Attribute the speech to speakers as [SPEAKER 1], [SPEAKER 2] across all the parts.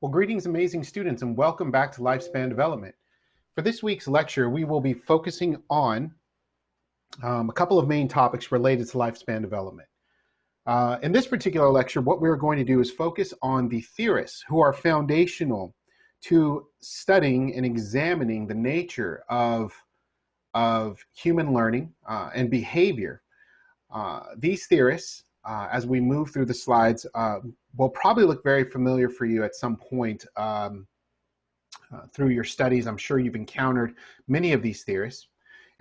[SPEAKER 1] Well, greetings, amazing students, and welcome back to Lifespan Development. For this week's lecture, we will be focusing on a couple of main topics related to lifespan development. In this particular lecture, what we're going to do is focus on the theorists who are foundational to studying and examining the nature of human learning and behavior. These theorists, as we move through the slides, will probably look very familiar for you at some point through your studies. I'm sure you've encountered many of these theorists.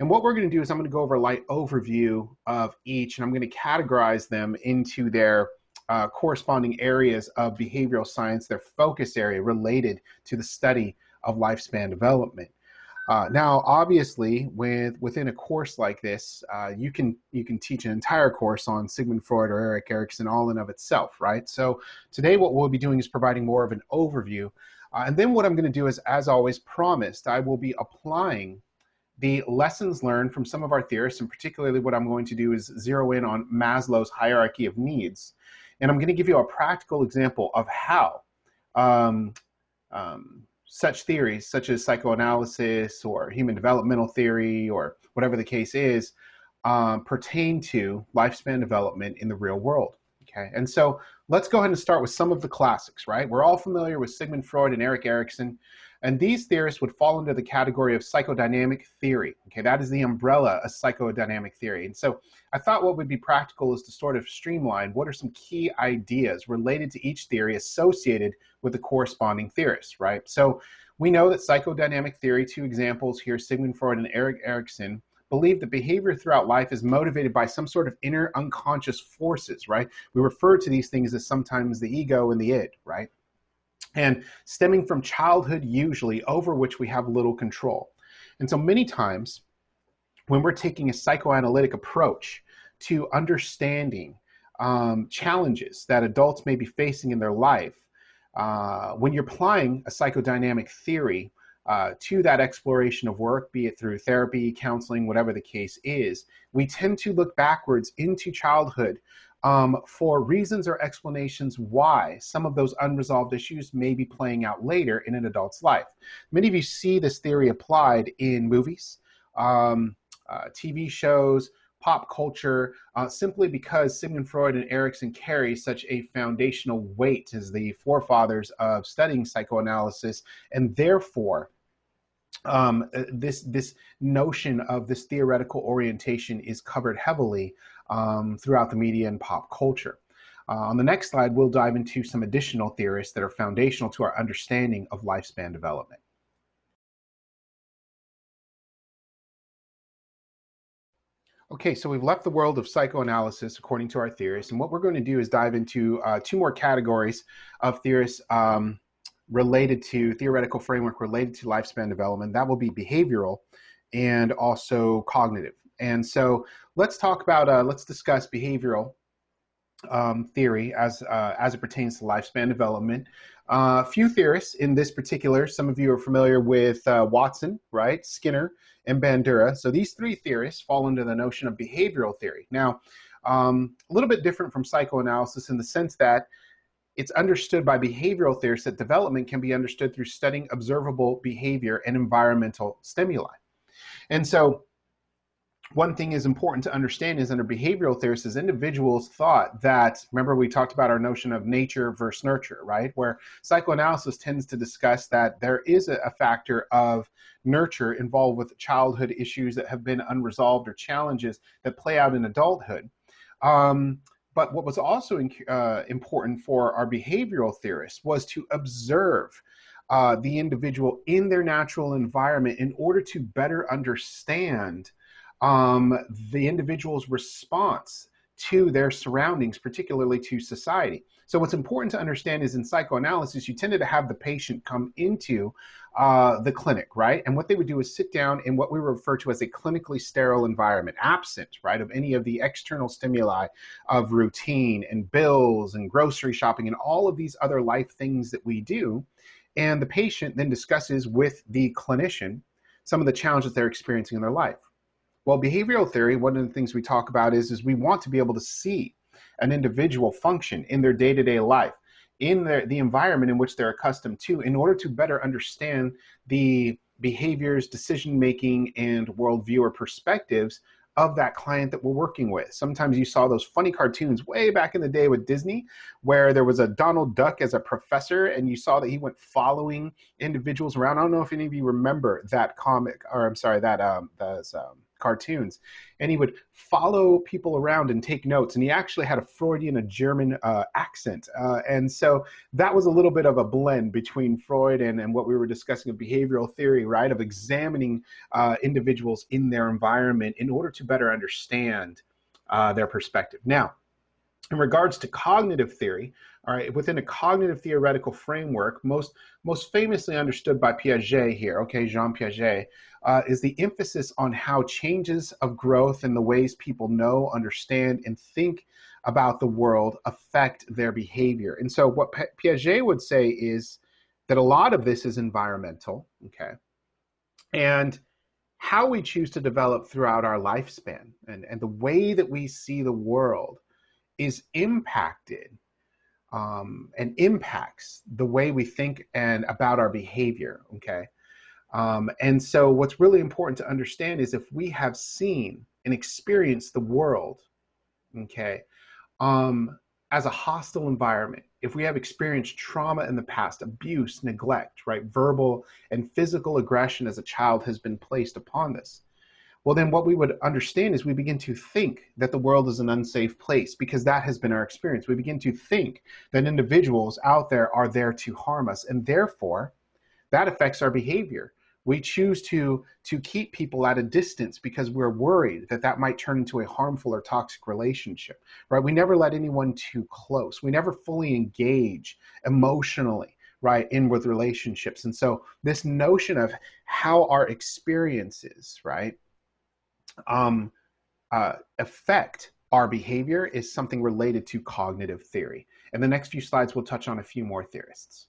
[SPEAKER 1] And what we're going to do is I'm going to go over a light overview of each, and I'm going to categorize them into their corresponding areas of behavioral science, their focus area related to the study of lifespan development. Now, obviously, within a course like this, you can teach an entire course on Sigmund Freud or Erik Erikson all in of itself, right? So today what we'll be doing is providing more of an overview. And then what I'm going to do is, as always promised, I will be applying the lessons learned from some of our theorists, and particularly what I'm going to do is zero in on Maslow's hierarchy of needs. And I'm going to give you a practical example of how such theories, such as psychoanalysis or human developmental theory or whatever the case is, pertain to lifespan development in the real world. Okay, and so let's go ahead and start with some of the classics, right? We're all familiar with Sigmund Freud and Erik Erikson, and these theorists would fall into the category of psychodynamic theory. Okay, that is the umbrella of psychodynamic theory. And so I thought what would be practical is to sort of streamline what are some key ideas related to each theory associated with the corresponding theorists, right? So we know that psychodynamic theory, two examples here, Sigmund Freud and Erik Erikson, believe that behavior throughout life is motivated by some sort of inner unconscious forces, right? We refer to these things as sometimes the ego and the id, right? And stemming from childhood usually, over which we have little control. And so many times when we're taking a psychoanalytic approach to understanding challenges that adults may be facing in their life, when you're applying a psychodynamic theory to that exploration of work, be it through therapy, counseling, whatever the case is, we tend to look backwards into childhood for reasons or explanations why some of those unresolved issues may be playing out later in an adult's life. Many of you see this theory applied in movies, TV shows, pop culture, simply because Sigmund Freud and Erikson carry such a foundational weight as the forefathers of studying psychoanalysis, and therefore this notion of this theoretical orientation is covered heavily throughout the media and pop culture. On the next slide, we'll dive into some additional theorists that are foundational to our understanding of lifespan development. Okay, so we've left the world of psychoanalysis according to our theorists, and what we're going to do is dive into two more categories of theorists related to theoretical framework related to lifespan development. That will be behavioral and also cognitive. And so let's talk about, let's discuss behavioral theory as it pertains to lifespan development. Few theorists in this particular, some of you are familiar with Watson, right, Skinner, and Bandura. So these three theorists fall into the notion of behavioral theory. Now, a little bit different from psychoanalysis in the sense that it's understood by behavioral theorists that development can be understood through studying observable behavior and environmental stimuli. And so one thing is important to understand is under behavioral theorists, is individuals thought that, remember we talked about our notion of nature versus nurture, right? Where psychoanalysis tends to discuss that there is a factor of nurture involved with childhood issues that have been unresolved or challenges that play out in adulthood. But what was also important for our behavioral theorists was to observe the individual in their natural environment in order to better understand the individual's response to their surroundings, particularly to society. So what's important to understand is in psychoanalysis, you tended to have the patient come into the clinic, right? And what they would do is sit down in what we refer to as a clinically sterile environment, absent, right, of any of the external stimuli of routine and bills and grocery shopping and all of these other life things that we do. And the patient then discusses with the clinician some of the challenges they're experiencing in their life. Well, behavioral theory, one of the things we talk about is we want to be able to see an individual function in their day-to-day life in the environment in which they're accustomed to in order to better understand the behaviors, decision making, and worldview or perspectives of that client that we're working with. Sometimes you saw those funny cartoons way back in the day with Disney, where there was a Donald Duck as a professor, and you saw that he went following individuals around. I don't know if any of you remember that comic, or I'm sorry, those cartoons. And he would follow people around and take notes. And he actually had a Freudian, a German accent. And so that was a little bit of a blend between Freud and what we were discussing of behavioral theory, right? Of examining individuals in their environment in order to better understand their perspective. Now, in regards to cognitive theory, all right, within a cognitive theoretical framework, most famously understood by Piaget here, okay, Jean Piaget, is the emphasis on how changes of growth and the ways people know, understand, and think about the world affect their behavior. And so what Piaget would say is that a lot of this is environmental, okay, and how we choose to develop throughout our lifespan and the way that we see the world is impacted and impacts the way we think and about our behavior, okay? And so what's really important to understand is if we have seen and experienced the world, okay, as a hostile environment, if we have experienced trauma in the past, abuse, neglect, right, verbal and physical aggression as a child has been placed upon us, well, then what we would understand is we begin to think that the world is an unsafe place because that has been our experience. We begin to think that individuals out there are there to harm us, and therefore that affects our behavior. We choose to keep people at a distance because we're worried that that might turn into a harmful or toxic relationship, right? We never let anyone too close. We never fully engage emotionally, right, in with relationships. And so this notion of how our experiences, right, affect our behavior is something related to cognitive theory. In the next few slides, we'll touch on a few more theorists.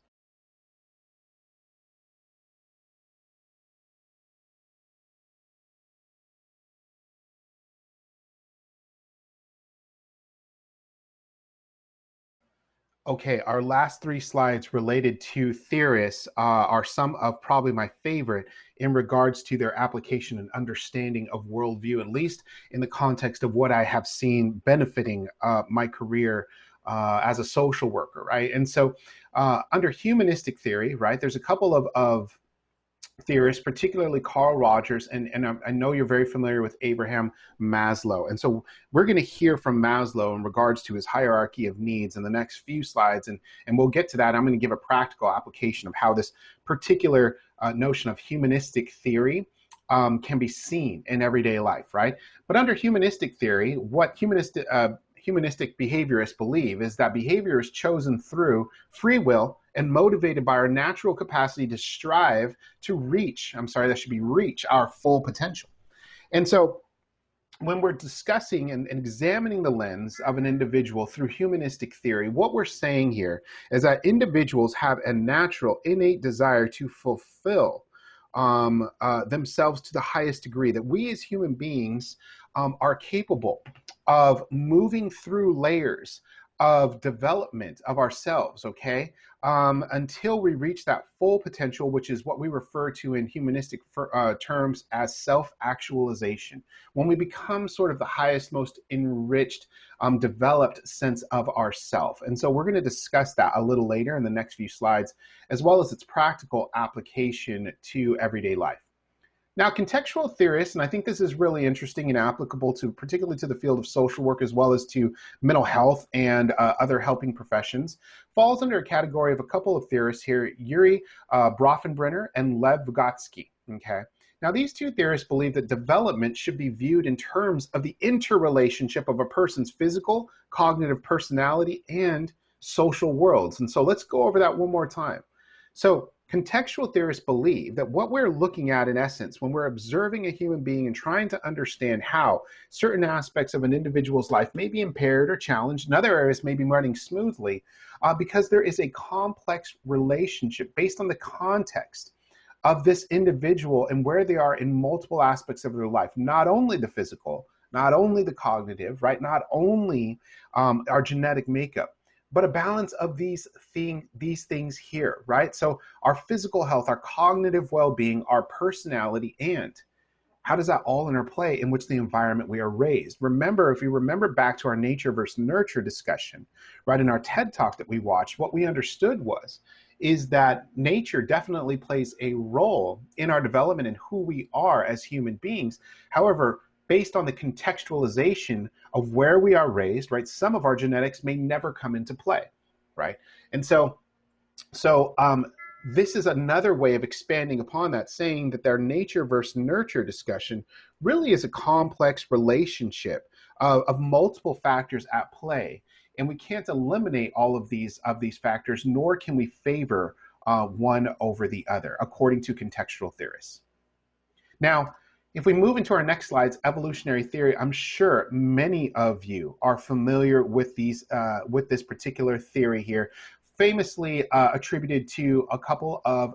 [SPEAKER 1] Okay, our last three slides related to theorists are some of probably my favorite in regards to their application and understanding of worldview, at least in the context of what I have seen benefiting my career as a social worker, right? And so under humanistic theory, right, there's a couple of theorists, particularly Carl Rogers, and I know you're very familiar with Abraham Maslow. And so we're going to hear from Maslow in regards to his hierarchy of needs in the next few slides, and we'll get to that. I'm going to give a practical application of how this particular notion of humanistic theory can be seen in everyday life, right? But under humanistic theory, what humanistic behaviorists believe is that behavior is chosen through free will and motivated by our natural capacity to strive to reach, reach our full potential. And so when we're discussing and examining the lens of an individual through humanistic theory, what we're saying here is that individuals have a natural, innate desire to fulfill themselves to the highest degree, that we as human beings are capable of moving through layers of development of ourselves, okay, until we reach that full potential, which is what we refer to in humanistic terms as self-actualization. When we become sort of the highest, most enriched, developed sense of ourself. And so we're going to discuss that a little later in the next few slides, as well as its practical application to everyday life. Now, contextual theorists, and I think this is really interesting and applicable to particularly to the field of social work as well as to mental health and other helping professions, falls under a category of a couple of theorists here, Yuri Bronfenbrenner and Lev Vygotsky, okay? Now, these two theorists believe that development should be viewed in terms of the interrelationship of a person's physical, cognitive personality, and social worlds. And so let's go over that one more time. So contextual theorists believe that what we're looking at in essence when we're observing a human being and trying to understand how certain aspects of an individual's life may be impaired or challenged and other areas may be running smoothly because there is a complex relationship based on the context of this individual and where they are in multiple aspects of their life, not only the physical, not only the cognitive, right, not only our genetic makeup, but a balance of these things here, right? So our physical health, our cognitive well-being, our personality, and how does that all interplay in which the environment we are raised? Remember, if you remember back to our nature versus nurture discussion, right, in our TED talk that we watched, what we understood is that nature definitely plays a role in our development and who we are as human beings. However, based on the contextualization of where we are raised, right, some of our genetics may never come into play, right? And so this is another way of expanding upon that, saying that their nature versus nurture discussion really is a complex relationship of multiple factors at play. And we can't eliminate all of these factors, nor can we favor one over the other, according to contextual theorists. Now, if we move into our next slides, evolutionary theory, I'm sure many of you are familiar with with this particular theory here, famously attributed to a couple of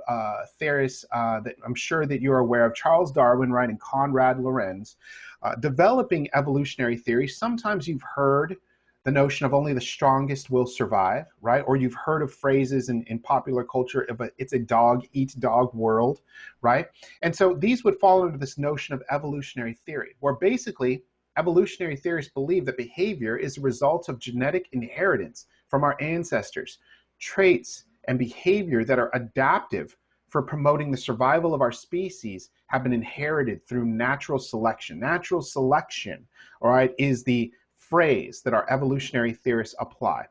[SPEAKER 1] theorists that I'm sure that you're aware of, Charles Darwin, right, and Konrad Lorenz, developing evolutionary theory. Sometimes you've heard the notion of only the strongest will survive, right? Or you've heard of phrases in popular culture of it's a dog eat dog world, right? And so these would fall under this notion of evolutionary theory, where basically evolutionary theorists believe that behavior is a result of genetic inheritance from our ancestors, traits and behavior that are adaptive for promoting the survival of our species have been inherited through natural selection. Natural selection, all right, is the phrase that our evolutionary theorists apply.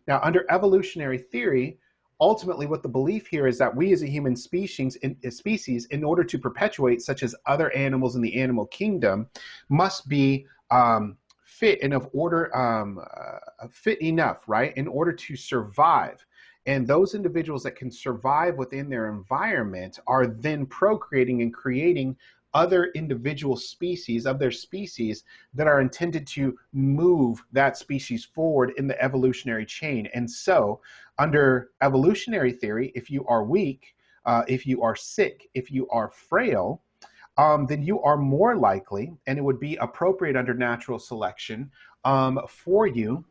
[SPEAKER 1] Now, under evolutionary theory, ultimately what the belief here is that we as a human species, in order to perpetuate, such as other animals in the animal kingdom, must be fit and of order, fit enough, right, in order to survive. And those individuals that can survive within their environment are then procreating and creating other individual species of their species that are intended to move that species forward in the evolutionary chain. And so under evolutionary theory, if you are weak, if you are sick, if you are frail, then you are more likely, and it would be appropriate under natural selection for you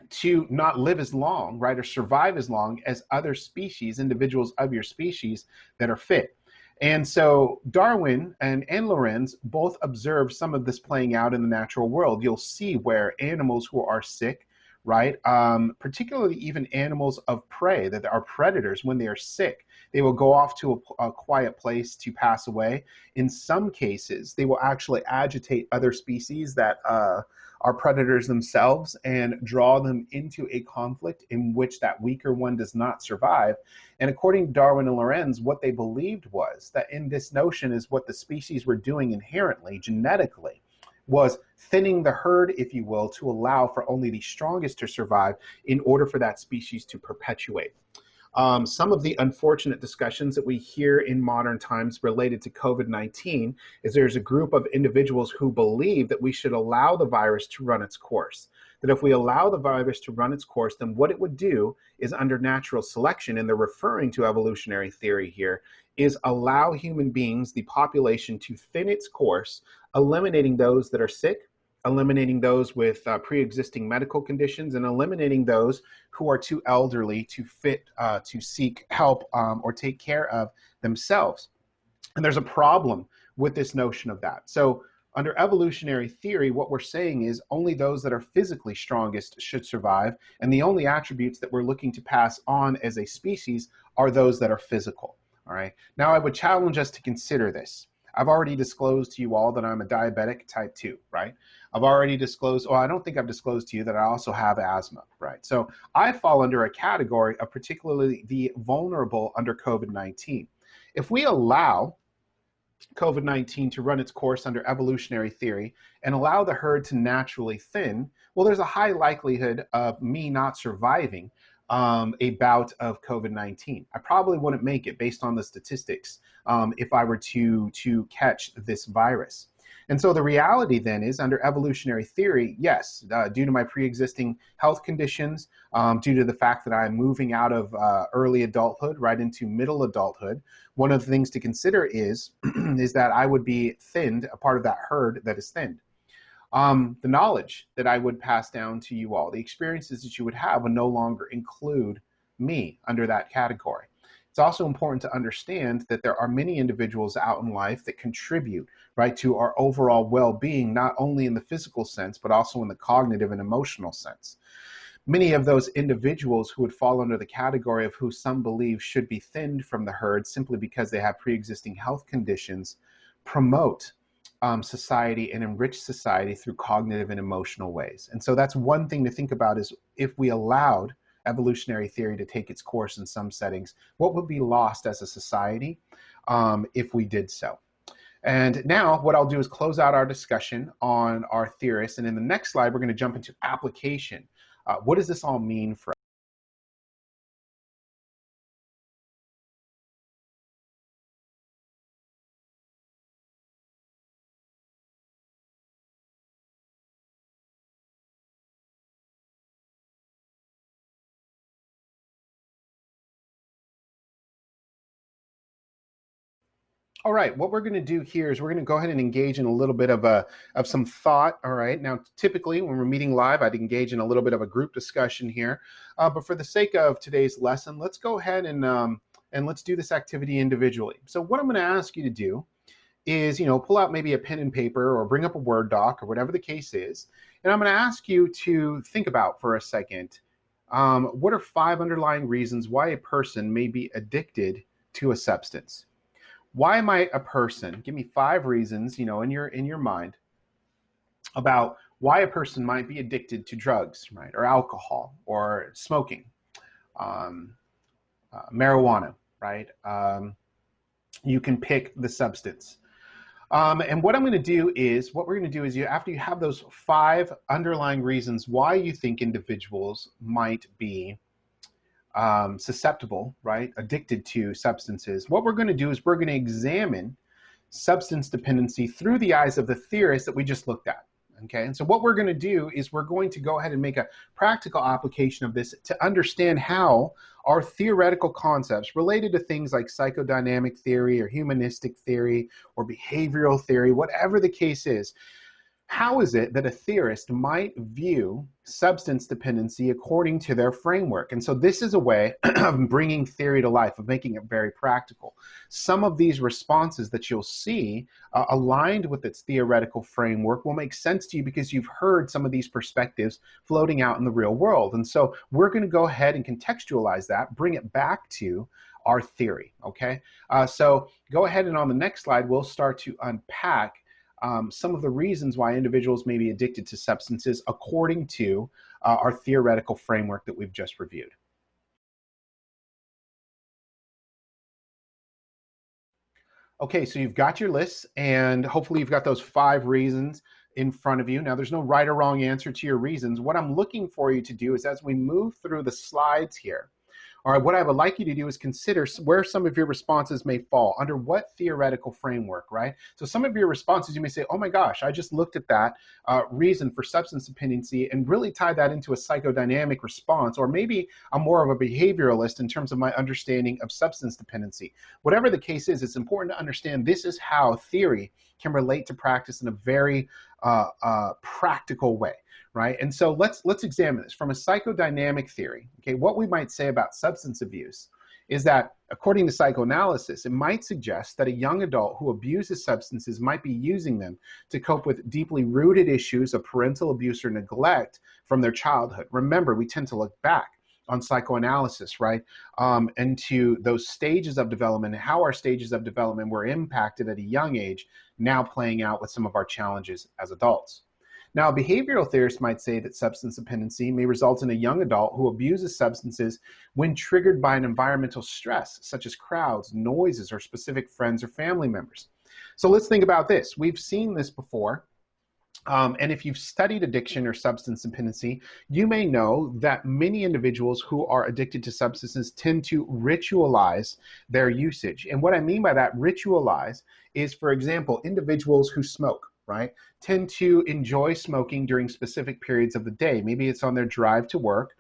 [SPEAKER 1] to not live as long, right, or survive as long as other species, individuals of your species that are fit. And so Darwin and Lorenz both observed some of this playing out in the natural world. You'll see where animals who are sick, right, particularly even animals of prey that are predators, when they are sick, they will go off to a quiet place to pass away. In some cases, they will actually agitate other species that are predators themselves and draw them into a conflict in which that weaker one does not survive. And according to Darwin and Lorenz, what they believed was that in this notion is what the species were doing inherently, genetically, was thinning the herd, if you will, to allow for only the strongest to survive in order for that species to perpetuate. Some of the unfortunate discussions that we hear in modern times related to COVID-19 is there's a group of individuals who believe that we should allow the virus to run its course. That if we allow the virus to run its course, then what it would do is under natural selection, and they're referring to evolutionary theory here, is allow human beings, the population, to thin its course, eliminating those that are sick, eliminating those with pre-existing medical conditions, and eliminating those who are too elderly to to seek help or take care of themselves. And there's a problem with this notion of that. So under evolutionary theory, what we're saying is only those that are physically strongest should survive, and the only attributes that we're looking to pass on as a species are those that are physical. All right. Now, I would challenge us to consider this. I've already disclosed to you all that I'm a diabetic type 2, right? I've already disclosed, I don't think I've disclosed to you that I also have asthma, right? So I fall under a category of particularly the vulnerable under COVID-19. If we allow COVID-19 to run its course under evolutionary theory and allow the herd to naturally thin, well, there's a high likelihood of me not surviving a bout of COVID-19. I probably wouldn't make it based on the statistics if I were to catch this virus. And so the reality then is, under evolutionary theory, yes, due to my pre-existing health conditions, due to the fact that I'm moving out of early adulthood right into middle adulthood, one of the things to consider is, is that I would be thinned, a part of that herd that is thinned. The knowledge that I would pass down to you all, the experiences that you would have, would no longer include me under that category. It's also important to understand that there are many individuals out in life that contribute, right, to our overall well-being, not only in the physical sense, but also in the cognitive and emotional sense. Many of those individuals who would fall under the category of who some believe should be thinned from the herd simply because they have pre-existing health conditions promote society and enrich society through cognitive and emotional ways. And so that's one thing to think about, is if we allowed evolutionary theory to take its course in some settings, what would be lost as a society if we did so? And now what I'll do is close out our discussion on our theorists. And in the next slide, we're going to jump into application. What does this all mean for us? All right, what we're going to do here is we're going to go ahead and engage in a little bit of some thought. All right, now typically when we're meeting live, I'd engage in a little bit of a group discussion here, but for the sake of today's lesson, let's go ahead and let's do this activity individually. So what I'm going to ask you to do is, pull out maybe a pen and paper or bring up a Word doc or whatever the case is, and I'm going to ask you to think about for a second, what are 5 underlying reasons why a person may be addicted to a substance? Why might a person, give me 5 reasons, in your mind about why a person might be addicted to drugs, right? Or alcohol, or smoking, marijuana, right? You can pick the substance. And what we're going to do is, after you have those 5 underlying reasons why you think individuals might be susceptible, right, addicted to substances, what we're going to do is we're going to examine substance dependency through the eyes of the theorists that we just looked at. Okay, and so what we're going to do is we're going to go ahead and make a practical application of this to understand how our theoretical concepts related to things like psychodynamic theory or humanistic theory or behavioral theory, whatever the case is, how is it that a theorist might view substance dependency according to their framework? And so this is a way of bringing theory to life, of making it very practical. Some of these responses that you'll see aligned with its theoretical framework will make sense to you because you've heard some of these perspectives floating out in the real world. And so we're going to go ahead and contextualize that, bring it back to our theory, okay? So go ahead, and on the next slide, we'll start to unpack some of the reasons why individuals may be addicted to substances according to our theoretical framework that we've just reviewed. Okay, so you've got your lists, and hopefully you've got those 5 reasons in front of you. Now, there's no right or wrong answer to your reasons. What I'm looking for you to do is, as we move through the slides here, all right, what I would like you to do is consider where some of your responses may fall, under what theoretical framework, right? So some of your responses, you may say, oh my gosh, I just looked at that reason for substance dependency and really tied that into a psychodynamic response, or maybe I'm more of a behavioralist in terms of my understanding of substance dependency. Whatever the case is, it's important to understand this is how theory can relate to practice in a very practical way. Right? And so let's examine this from a psychodynamic theory. Okay, what we might say about substance abuse is that, according to psychoanalysis, it might suggest that a young adult who abuses substances might be using them to cope with deeply rooted issues of parental abuse or neglect from their childhood. Remember, we tend to look back on psychoanalysis, right, into those stages of development and how our stages of development were impacted at a young age, now playing out with some of our challenges as adults. Now, behavioral theorists might say that substance dependency may result in a young adult who abuses substances when triggered by an environmental stress, such as crowds, noises, or specific friends or family members. So let's think about this. We've seen this before. And if you've studied addiction or substance dependency, you may know that many individuals who are addicted to substances tend to ritualize their usage. And what I mean by that, ritualize, is, for example, individuals who smoke. right, tend to enjoy smoking during specific periods of the day. Maybe it's on their drive to work,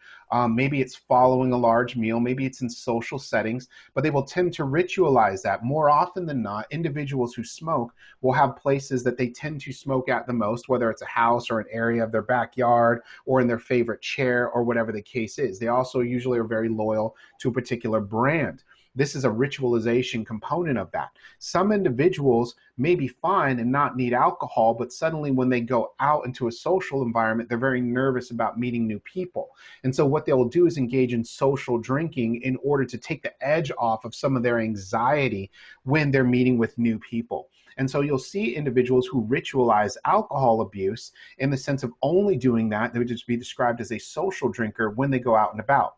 [SPEAKER 1] maybe it's following a large meal, maybe it's in social settings, but they will tend to ritualize that. More often than not, individuals who smoke will have places that they tend to smoke at the most, whether it's a house or an area of their backyard or in their favorite chair or whatever the case is. They also usually are very loyal to a particular brand. This is a ritualization component of that. Some individuals may be fine and not need alcohol, but suddenly when they go out into a social environment, they're very nervous about meeting new people. And so what they'll do is engage in social drinking in order to take the edge off of some of their anxiety when they're meeting with new people. And so you'll see individuals who ritualize alcohol abuse in the sense of only doing that. They would just be described as a social drinker when they go out and about.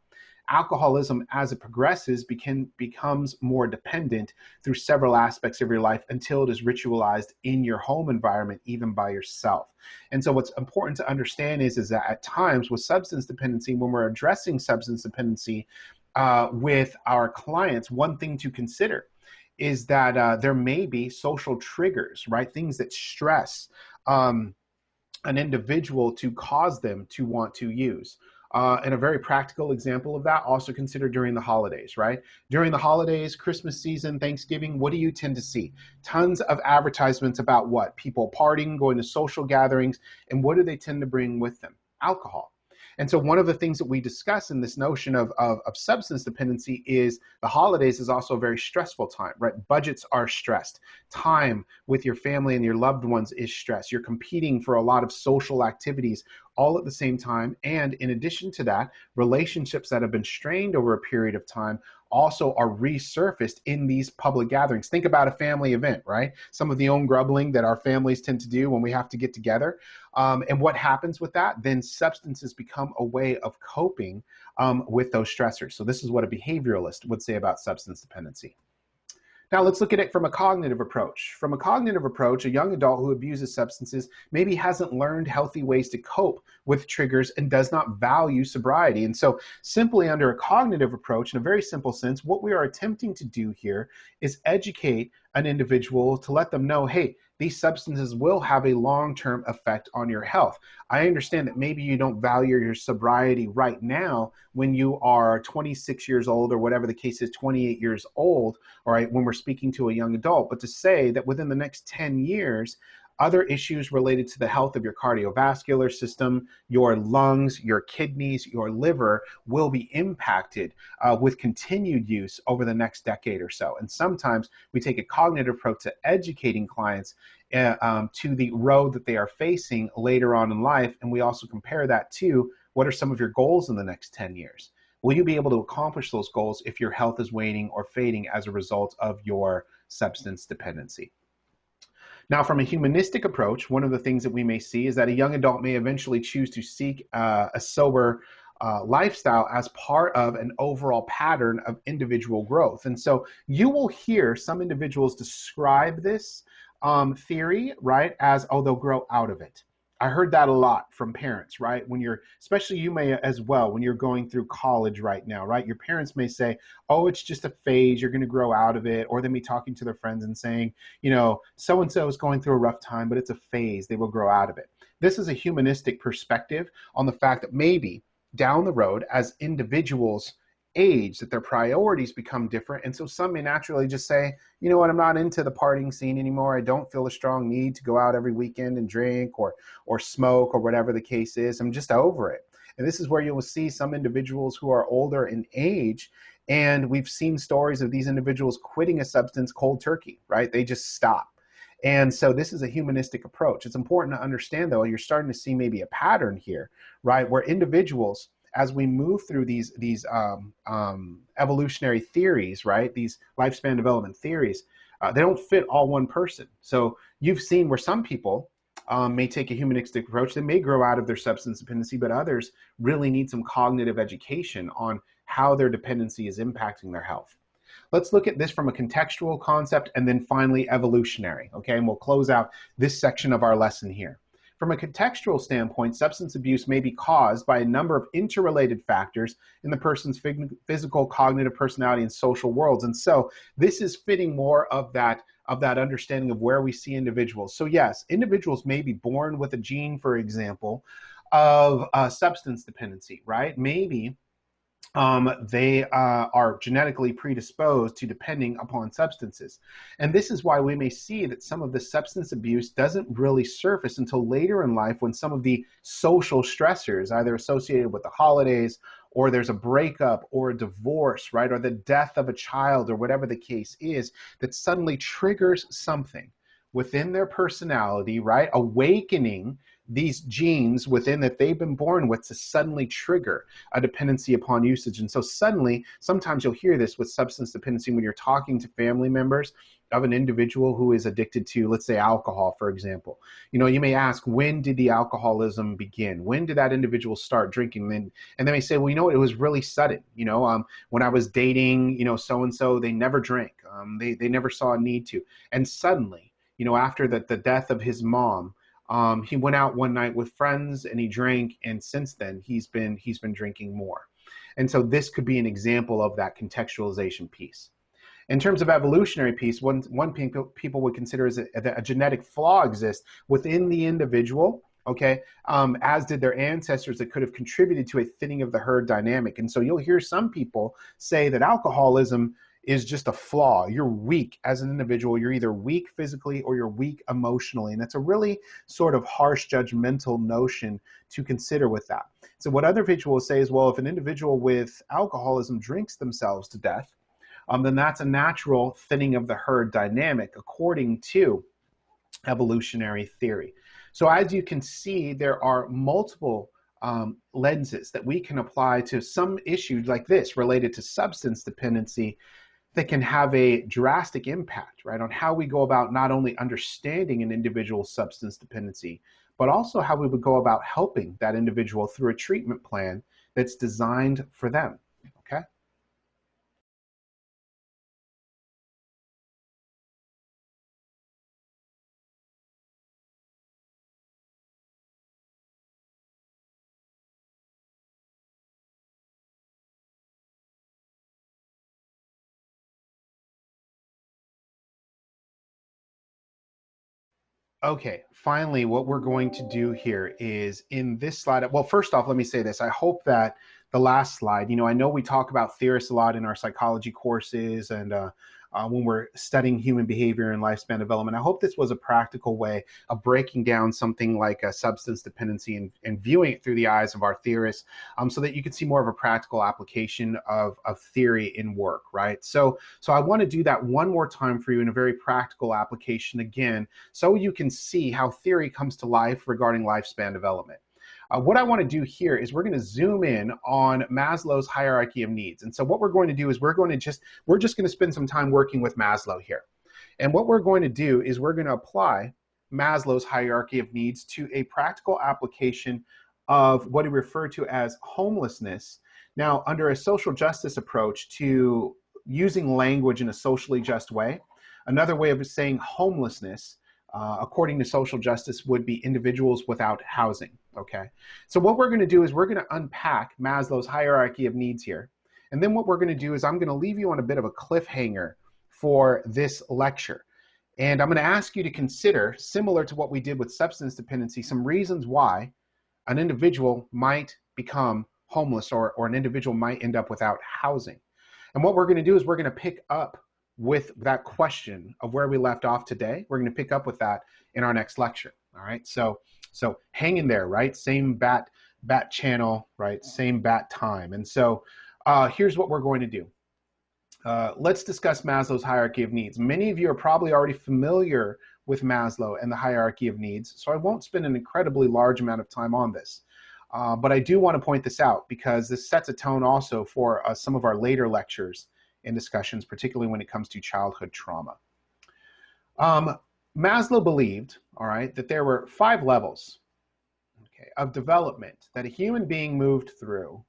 [SPEAKER 1] Alcoholism, as it progresses, becomes more dependent through several aspects of your life until it is ritualized in your home environment, even by yourself. And so what's important to understand is that at times with substance dependency, when we're addressing substance dependency with our clients, one thing to consider is that there may be social triggers, right? Things that stress an individual to cause them to want to use. And a very practical example of that, also consider during the holidays, right? During the holidays, Christmas season, Thanksgiving, what do you tend to see? Tons of advertisements about what? People partying, going to social gatherings, and what do they tend to bring with them? Alcohol. And so one of the things that we discuss in this notion of substance dependency is the holidays is also a very stressful time, right? Budgets are stressed. Time with your family and your loved ones is stressed. You're competing for a lot of social activities all at the same time. And in addition to that, relationships that have been strained over a period of time also are resurfaced in these public gatherings. Think about a family event, right? Some of the own grubbling that our families tend to do when we have to get together. And what happens with that? Then substances become a way of coping with those stressors. So this is what a behavioralist would say about substance dependency. Now let's look at it from a cognitive approach. From a cognitive approach, a young adult who abuses substances maybe hasn't learned healthy ways to cope with triggers and does not value sobriety. And so simply under a cognitive approach, in a very simple sense, what we are attempting to do here is educate an individual to let them know, hey, these substances will have a long-term effect on your health. I understand that maybe you don't value your sobriety right now when you are 26 years old or whatever the case is, 28 years old, all right, when we're speaking to a young adult, but to say that within the next 10 years, other issues related to the health of your cardiovascular system, your lungs, your kidneys, your liver will be impacted with continued use over the next decade or so. And sometimes we take a cognitive approach to educating clients to the road that they are facing later on in life. And we also compare that to what are some of your goals in the next 10 years? Will you be able to accomplish those goals if your health is waning or fading as a result of your substance dependency? Now, from a humanistic approach, one of the things that we may see is that a young adult may eventually choose to seek a sober lifestyle as part of an overall pattern of individual growth. And so you will hear some individuals describe this theory, right, as, oh, they'll grow out of it. I heard that a lot from parents, right? When you're, especially you may as well, when you're going through college right now, right? Your parents may say, oh, it's just a phase, you're going to grow out of it. Or they may be talking to their friends and saying, you know, so-and-so is going through a rough time, but it's a phase, they will grow out of it. This is a humanistic perspective on the fact that maybe down the road as individuals age, that their priorities become different. And so some may naturally just say, you know what, I'm not into the partying scene anymore. I don't feel a strong need to go out every weekend and drink or smoke or whatever the case is. I'm just over it. And this is where you will see some individuals who are older in age, and we've seen stories of these individuals quitting a substance cold turkey, right? They just stop. And so this is a humanistic approach. It's important to understand, though, you're starting to see maybe a pattern here, right? Where individuals, as we move through these evolutionary theories, right? These lifespan development theories, they don't fit all one person. So you've seen where some people may take a humanistic approach. They may grow out of their substance dependency, but others really need some cognitive education on how their dependency is impacting their health. Let's look at this from a contextual concept and then finally evolutionary, okay? And we'll close out this section of our lesson here. From a contextual standpoint, substance abuse may be caused by a number of interrelated factors in the person's physical, cognitive, personality, and social worlds. And so this is fitting more of that of that understanding of where we see individuals. So yes, individuals may be born with a gene, for example, of substance dependency, right? Maybe they are genetically predisposed to depending upon substances. And this is why we may see that some of the substance abuse doesn't really surface until later in life, when some of the social stressors, either associated with the holidays, or there's a breakup or a divorce, right, or the death of a child, or whatever the case is, that suddenly triggers something within their personality, right, awakening these genes within that they've been born with to suddenly trigger a dependency upon usage. And so suddenly, sometimes you'll hear this with substance dependency when you're talking to family members of an individual who is addicted to, let's say, alcohol, for example. You know, you may ask, when did the alcoholism begin? When did that individual start drinking? And they may say, well, you know what, it was really sudden. You know, when I was dating, you know, so-and-so, they never drank. They never saw a need to. And suddenly, you know, after the death of his mom, he went out one night with friends and he drank, and since then he's been drinking more. And so this could be an example of that contextualization piece. In terms of evolutionary piece, one people would consider is that a genetic flaw exists within the individual, okay, as did their ancestors, that could have contributed to a thinning of the herd dynamic. And so you'll hear some people say that alcoholism is just a flaw. You're weak as an individual. You're either weak physically or you're weak emotionally. And that's a really sort of harsh, judgmental notion to consider with that. So what other people will say is, well, if an individual with alcoholism drinks themselves to death, then that's a natural thinning of the herd dynamic, according to evolutionary theory. So as you can see, there are multiple lenses that we can apply to some issues like this related to substance dependency that can have a drastic impact, right, on how we go about not only understanding an individual's substance dependency, but also how we would go about helping that individual through a treatment plan that's designed for them, okay? Okay, finally, what we're going to do here is in this slide. Well, first off, let me say this. I hope that the last slide, you know, I know we talk about theorists a lot in our psychology courses and when we're studying human behavior and lifespan development. I hope this was a practical way of breaking down something like a substance dependency and viewing it through the eyes of our theorists, so that you can see more of a practical application of theory in work, right? So I want to do that one more time for you in a very practical application again, so you can see how theory comes to life regarding lifespan development. What I want to do here is we're going to zoom in on Maslow's hierarchy of needs. And so what we're going to do is we're just going to spend some time working with Maslow here. And what we're going to do is we're going to apply Maslow's hierarchy of needs to a practical application of what he referred to as homelessness. Now, under a social justice approach to using language in a socially just way, another way of saying homelessness, according to social justice, would be individuals without housing, okay? So what we're gonna do is we're gonna unpack Maslow's hierarchy of needs here. And then what we're gonna do is I'm gonna leave you on a bit of a cliffhanger for this lecture. And I'm gonna ask you to consider, similar to what we did with substance dependency, some reasons why an individual might become homeless, or an individual might end up without housing. And what we're gonna do is we're gonna pick up with that question of where we left off today. We're going to pick up with that in our next lecture. All right. So hang in there, right? Same bat channel, right? Same bat time. And so here's what we're going to do. Let's discuss Maslow's hierarchy of needs. Many of you are probably already familiar with Maslow and the hierarchy of needs, so I won't spend an incredibly large amount of time on this. But I do want to point this out because this sets a tone also for some of our later lectures in discussions, particularly when it comes to childhood trauma. Maslow believed, all right, that there were 5 levels, okay, of development that a human being moved through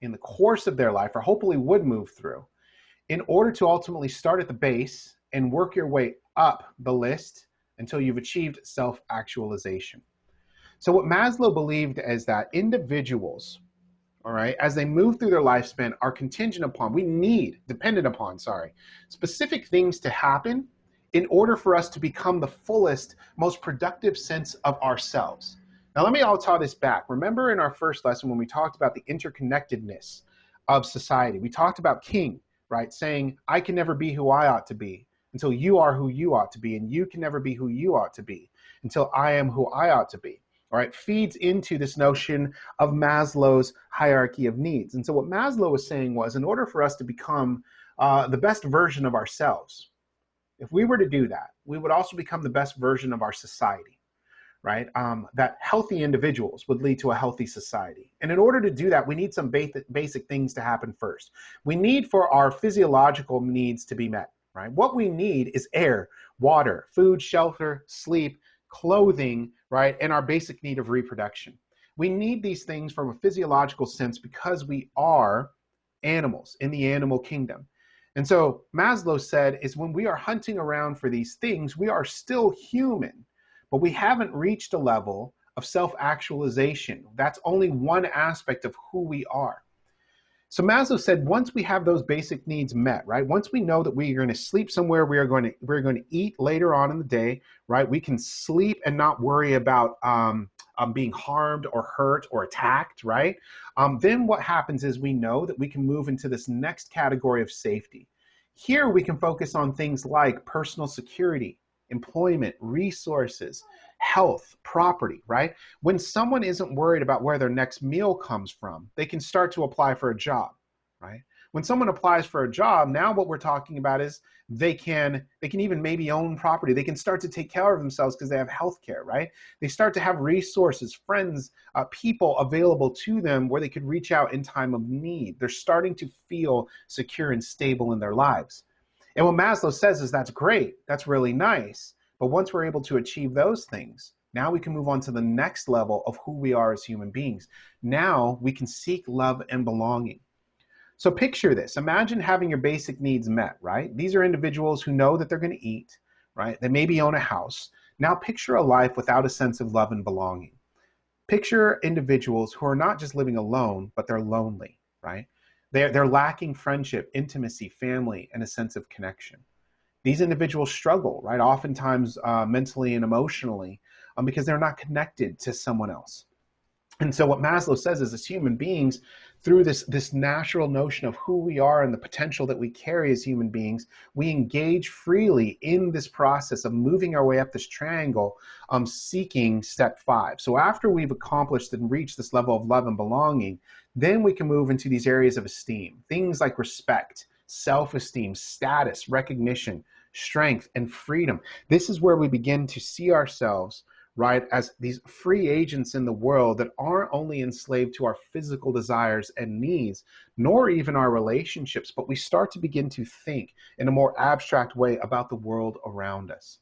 [SPEAKER 1] in the course of their life, or hopefully would move through, in order to ultimately start at the base and work your way up the list until you've achieved self-actualization. So what Maslow believed is that individuals, all right, as they move through their lifespan, are dependent upon, specific things to happen in order for us to become the fullest, most productive sense of ourselves. Now, let me all tie this back. Remember in our first lesson when we talked about the interconnectedness of society, we talked about King, right, saying, I can never be who I ought to be until you are who you ought to be, and you can never be who you ought to be until I am who I ought to be. All right, feeds into this notion of Maslow's hierarchy of needs. And so what Maslow was saying was, in order for us to become the best version of ourselves, if we were to do that, we would also become the best version of our society, right? That healthy individuals would lead to a healthy society. And in order to do that, we need some basic things to happen first. We need for our physiological needs to be met, right? What we need is air, water, food, shelter, sleep, clothing, right? And our basic need of reproduction. We need these things from a physiological sense because we are animals in the animal kingdom. And so Maslow said is when we are hunting around for these things, we are still human, but we haven't reached a level of self-actualization. That's only one aspect of who we are. So Maslow said, once we have those basic needs met, right? Once we know that we are going to sleep somewhere, we're going to eat later on in the day, right? We can sleep and not worry about being harmed or hurt or attacked, right? Then what happens is we know that we can move into this next category of safety. Here we can focus on things like personal security, employment, resources, health, property, right? When someone isn't worried about where their next meal comes from, they can start to apply for a job, right? When someone applies for a job, now what we're talking about is they can even maybe own property. They can start to take care of themselves because they have health care, right? They start to have resources, friends, people available to them where they could reach out in time of need. They're starting to feel secure and stable in their lives. And what Maslow says is that's great, that's really nice, but once we're able to achieve those things, now we can move on to the next level of who we are as human beings. Now we can seek love and belonging. So picture this, imagine having your basic needs met, right? These are individuals who know that they're going to eat, right? They maybe own a house. Now picture a life without a sense of love and belonging. Picture individuals who are not just living alone, but they're lonely, right? They're lacking friendship, intimacy, family, and a sense of connection. These individuals struggle, right? Oftentimes mentally and emotionally because they're not connected to someone else. And so what Maslow says is as human beings, through this natural notion of who we are and the potential that we carry as human beings, we engage freely in this process of moving our way up this triangle, seeking step 5. So after we've accomplished and reached this level of love and belonging, then we can move into these areas of esteem, things like respect, self-esteem, status, recognition, strength, and freedom. This is where we begin to see ourselves, right, as these free agents in the world that aren't only enslaved to our physical desires and needs, nor even our relationships, but we start to begin to think in a more abstract way about the world around us.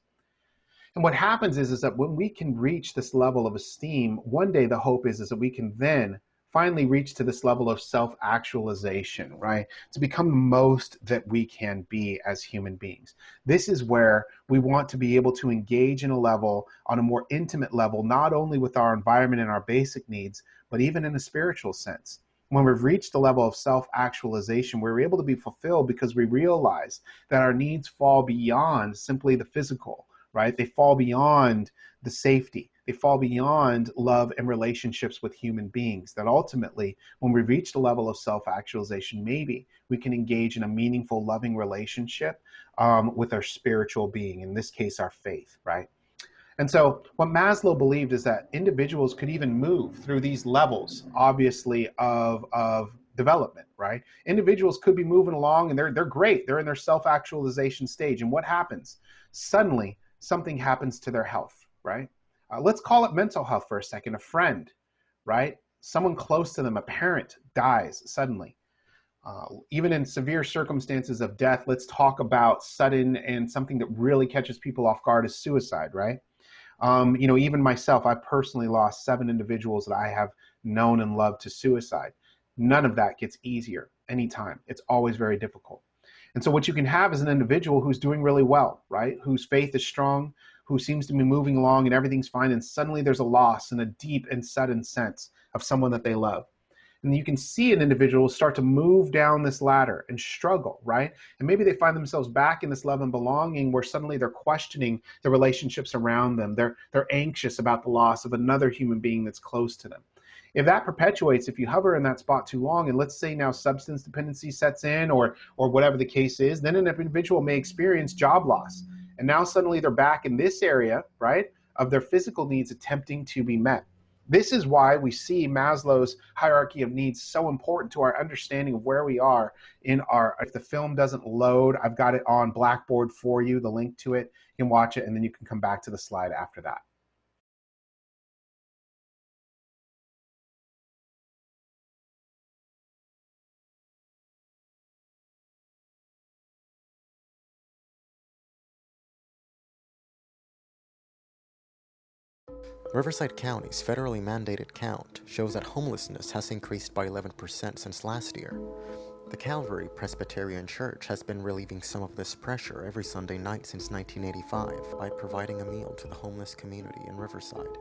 [SPEAKER 1] And what happens is that when we can reach this level of esteem, one day the hope is that we can then finally reach to this level of self-actualization, right? To become the most that we can be as human beings. This is where we want to be able to engage in a level, on a more intimate level, not only with our environment and our basic needs, but even in a spiritual sense. When we've reached the level of self-actualization, we're able to be fulfilled because we realize that our needs fall beyond simply the physical, right? They fall beyond the safety. They fall beyond love and relationships with human beings. That ultimately, when we reach the level of self-actualization, maybe we can engage in a meaningful, loving relationship with our spiritual being, in this case, our faith, right? And so what Maslow believed is that individuals could even move through these levels, obviously, of development, right? Individuals could be moving along and they're great. They're in their self-actualization stage. And what happens? Suddenly, something happens to their health, right? Let's call it mental health for a second. A friend, right? Someone close to them, a parent dies suddenly. Even in severe circumstances of death, let's talk about sudden and something that really catches people off guard is suicide, right? Even myself, I personally lost 7 individuals that I have known and loved to suicide. None of that gets easier anytime. It's always very difficult. And so what you can have is an individual who's doing really well, right? Whose faith is strong, who seems to be moving along and everything's fine, and suddenly there's a loss and a deep and sudden sense of someone that they love. And you can see an individual start to move down this ladder and struggle, right? And maybe they find themselves back in this love and belonging where suddenly they're questioning the relationships around them. They're anxious about the loss of another human being that's close to them. If that perpetuates, if you hover in that spot too long, and let's say now substance dependency sets in, or whatever the case is, then an individual may experience job loss. And now suddenly they're back in this area, right, of their physical needs attempting to be met. This is why we see Maslow's hierarchy of needs so important to our understanding of where we are in our, if the film doesn't load, I've got it on Blackboard for you, the link to it. You can watch it, and then you can come back to the slide after that.
[SPEAKER 2] Riverside County's federally mandated count shows that homelessness has increased by 11% since last year. The Calvary Presbyterian Church has been relieving some of this pressure every Sunday night since 1985 by providing a meal to the homeless community in Riverside.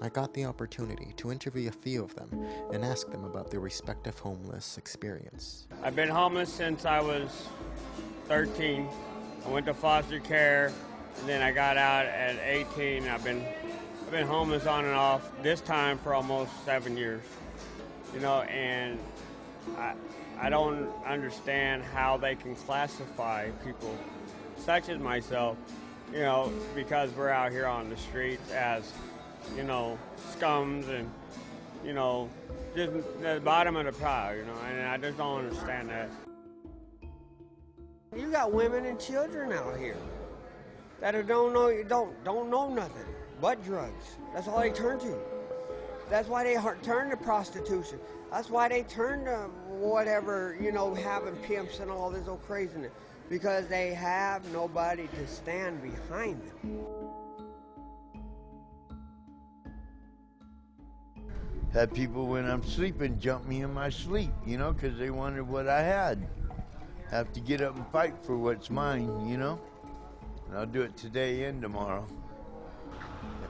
[SPEAKER 2] I got the opportunity to interview a few of them and ask them about their respective homeless experience.
[SPEAKER 3] I've been homeless since I was 13. I went to foster care, and then I got out at 18. I've been homeless on and off, this time for almost 7 years. You know, and I don't understand how they can classify people such as myself, you know, because we're out here on the streets as, you know, scums and, you know, just the bottom of the pile, you know, and I just don't understand that.
[SPEAKER 4] You got women and children out here that don't know nothing but drugs. That's all they turn to. That's why they turn to prostitution. That's why they turn to whatever, you know, having pimps and all this old craziness, because they have nobody to stand behind them.
[SPEAKER 5] Had people, when I'm sleeping, jump me in my sleep, you know, because they wondered what I had. Have to get up and fight for what's mine, you know. And I'll do it today and tomorrow.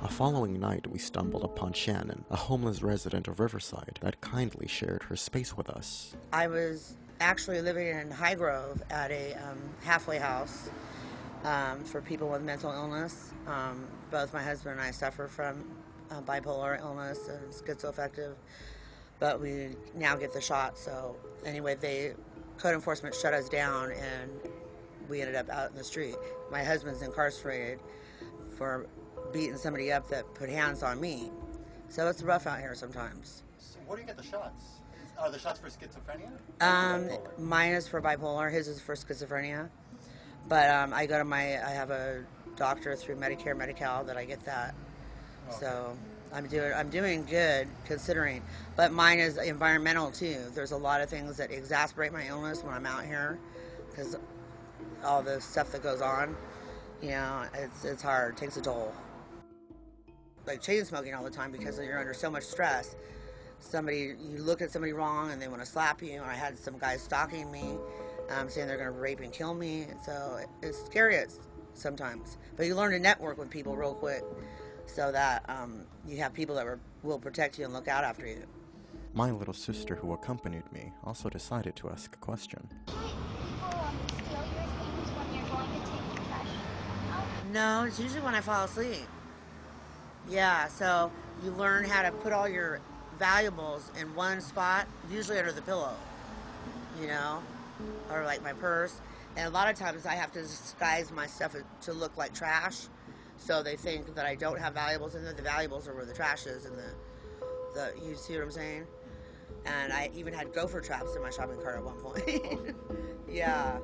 [SPEAKER 2] The following night, we stumbled upon Shannon, a homeless resident of Riverside that kindly shared her space with us.
[SPEAKER 6] I was actually living in High Grove at a halfway house for people with mental illness. Both my husband and I suffer from bipolar illness and schizoaffective, but we now get the shot. So anyway, code enforcement shut us down, and we ended up out in the street. My husband's incarcerated for beating somebody up that put hands on me. So it's rough out here sometimes.
[SPEAKER 7] So where do you get the shots? Are the shots for schizophrenia?
[SPEAKER 6] Mine is for bipolar, his is for schizophrenia. But I have a doctor through Medicare, Medi-Cal that I get that. Okay. So I'm doing good considering. But mine is environmental too. There's a lot of things that exacerbate my illness when I'm out here, because all the stuff that goes on, you know, it's hard, it takes a toll. Like chain smoking all the time because you're under so much stress. You look at somebody wrong and they want to slap you. And I had some guys stalking me, saying they're going to rape and kill me. So it's scary sometimes. But you learn to network with people real quick so that you have people that will protect you and look out after you.
[SPEAKER 2] My little sister, who accompanied me, also decided to ask a question.
[SPEAKER 6] No, it's usually when I fall asleep. Yeah, so you learn how to put all your valuables in one spot, usually under the pillow, you know, or like my purse. And a lot of times I have to disguise my stuff to look like trash, so they think that I don't have valuables in there. The valuables are where the trash is, and you see what I'm saying? And I even had gopher traps in my shopping cart at one point. Yeah.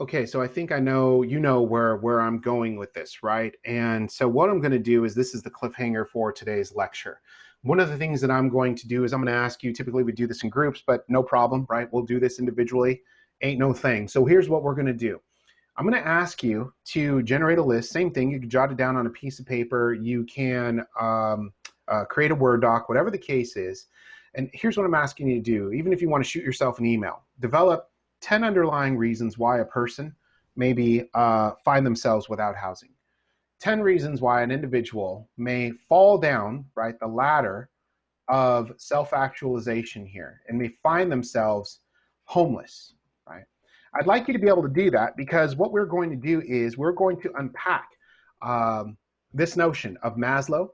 [SPEAKER 1] Okay, so I think I know, you know where I'm going with this, right? And so what I'm going to do is, this is the cliffhanger for today's lecture. One of the things that I'm going to do is I'm going to ask you, typically we do this in groups, but no problem, right? We'll do this individually. Ain't no thing. So here's what we're going to do. I'm going to ask you to generate a list. Same thing. You can jot it down on a piece of paper. You can create a Word doc, whatever the case is. And here's what I'm asking you to do. Even if you want to shoot yourself an email, develop 10 underlying reasons why a person maybe find themselves without housing. 10 reasons why an individual may fall down, right, the ladder of self-actualization here and may find themselves homeless, right? I'd like you to be able to do that because what we're going to do is we're going to unpack this notion of Maslow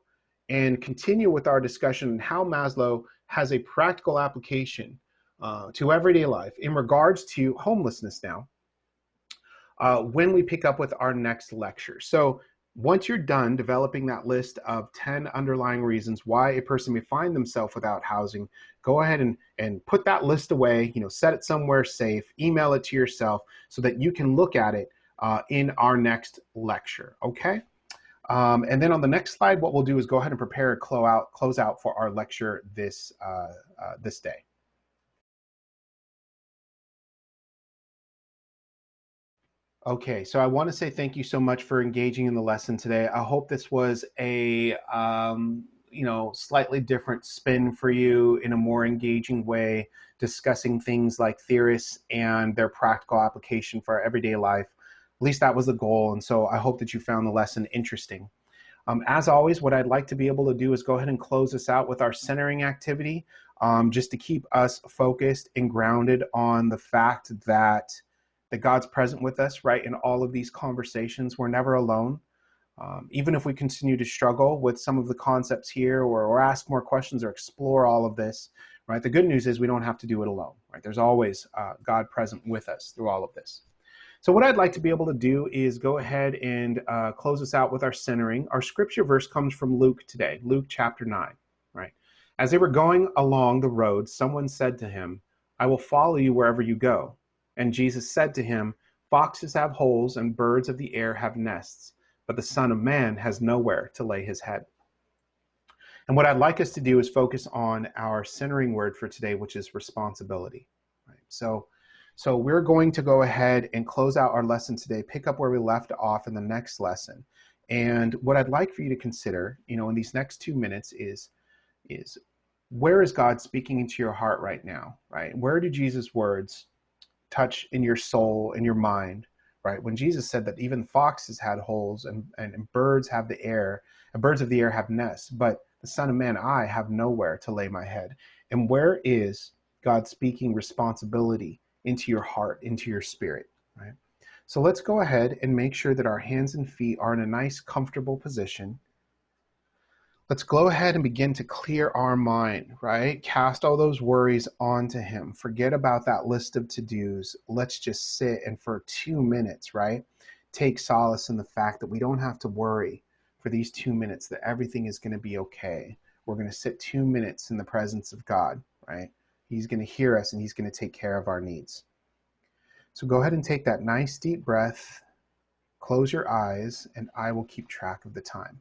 [SPEAKER 1] and continue with our discussion on how Maslow has a practical application to everyday life in regards to homelessness now when we pick up with our next lecture. So once you're done developing that list of 10 underlying reasons why a person may find themselves without housing, go ahead and put that list away, set it somewhere safe, email it to yourself so that you can look at it in our next lecture, okay? And then on the next slide, what we'll do is go ahead and prepare a close out for our lecture this day. Okay, so I want to say thank you so much for engaging in the lesson today. I hope this was a slightly different spin for you in a more engaging way, discussing things like theorists and their practical application for our everyday life. At least that was the goal, and so I hope that you found the lesson interesting. As always, what I'd like to be able to do is go ahead and close this out with our centering activity, just to keep us focused and grounded on the fact that God's present with us, right, in all of these conversations. We're never alone. Even if we continue to struggle with some of the concepts here or ask more questions or explore all of this, right, the good news is we don't have to do it alone, right? There's always God present with us through all of this. So what I'd like to be able to do is go ahead and close us out with our centering. Our scripture verse comes from Luke today, Luke chapter 9, right? As they were going along the road, someone said to him, "I will follow you wherever you go." And Jesus said to him, "Foxes have holes and birds of the air have nests, but the Son of Man has nowhere to lay his head." And what I'd like us to do is focus on our centering word for today, which is responsibility. Right? So we're going to go ahead and close out our lesson today, pick up where we left off in the next lesson. And what I'd like for you to consider, in these next 2 minutes is where is God speaking into your heart right now, right? Where do Jesus' words touch in your soul, in your mind, right? When Jesus said that even foxes had holes and birds have the air, and birds of the air have nests, but the Son of Man, I have nowhere to lay my head. And where is God speaking responsibility into your heart, into your spirit, right? So let's go ahead and make sure that our hands and feet are in a nice, comfortable position. Let's go ahead and begin to clear our mind, right? Cast all those worries onto him. Forget about that list of to-dos. Let's just sit and for 2 minutes, right? Take solace in the fact that we don't have to worry for these 2 minutes, that everything is going to be okay. We're going to sit 2 minutes in the presence of God, right? He's going to hear us and he's going to take care of our needs. So go ahead and take that nice deep breath, close your eyes, and I will keep track of the time.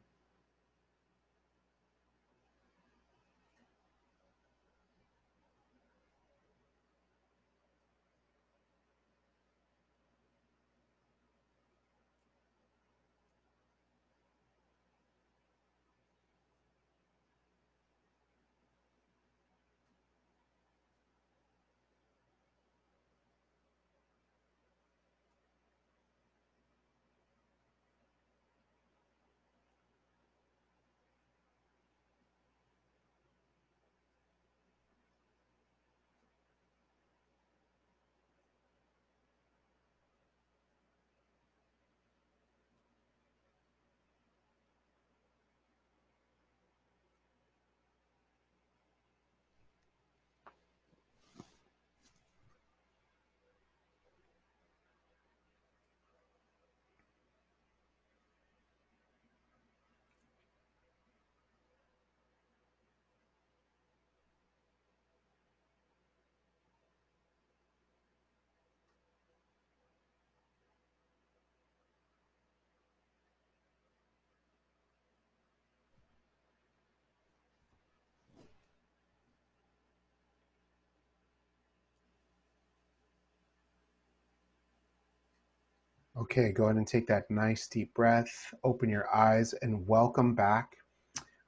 [SPEAKER 1] Okay, go ahead and take that nice deep breath, open your eyes, and welcome back.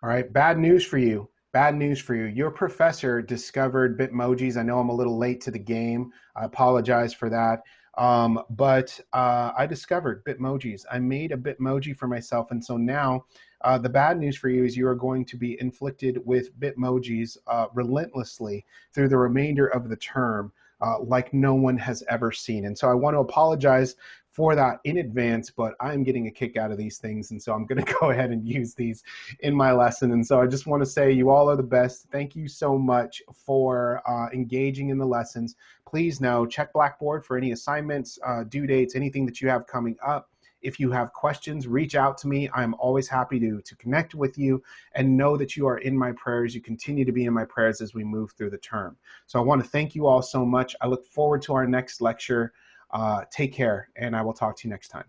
[SPEAKER 1] All right, bad news for you. Bad news for you. Your professor discovered Bitmojis. I know I'm a little late to the game. I apologize for that. But I discovered Bitmojis. I made a Bitmoji for myself. And so now the bad news for you is you are going to be inflicted with Bitmojis relentlessly through the remainder of the term, like no one has ever seen. And so I want to apologize for that in advance, but I'm getting a kick out of these things. And so I'm going to go ahead and use these in my lesson. And so I just want to say you all are the best. Thank you so much for engaging in the lessons. Please know, check Blackboard for any assignments, due dates, anything that you have coming up. If you have questions, reach out to me. I'm always happy to connect with you, and know that you are in my prayers. You continue to be in my prayers as we move through the term. So I want to thank you all so much. I look forward to our next lecture. Take care, and I will talk to you next time.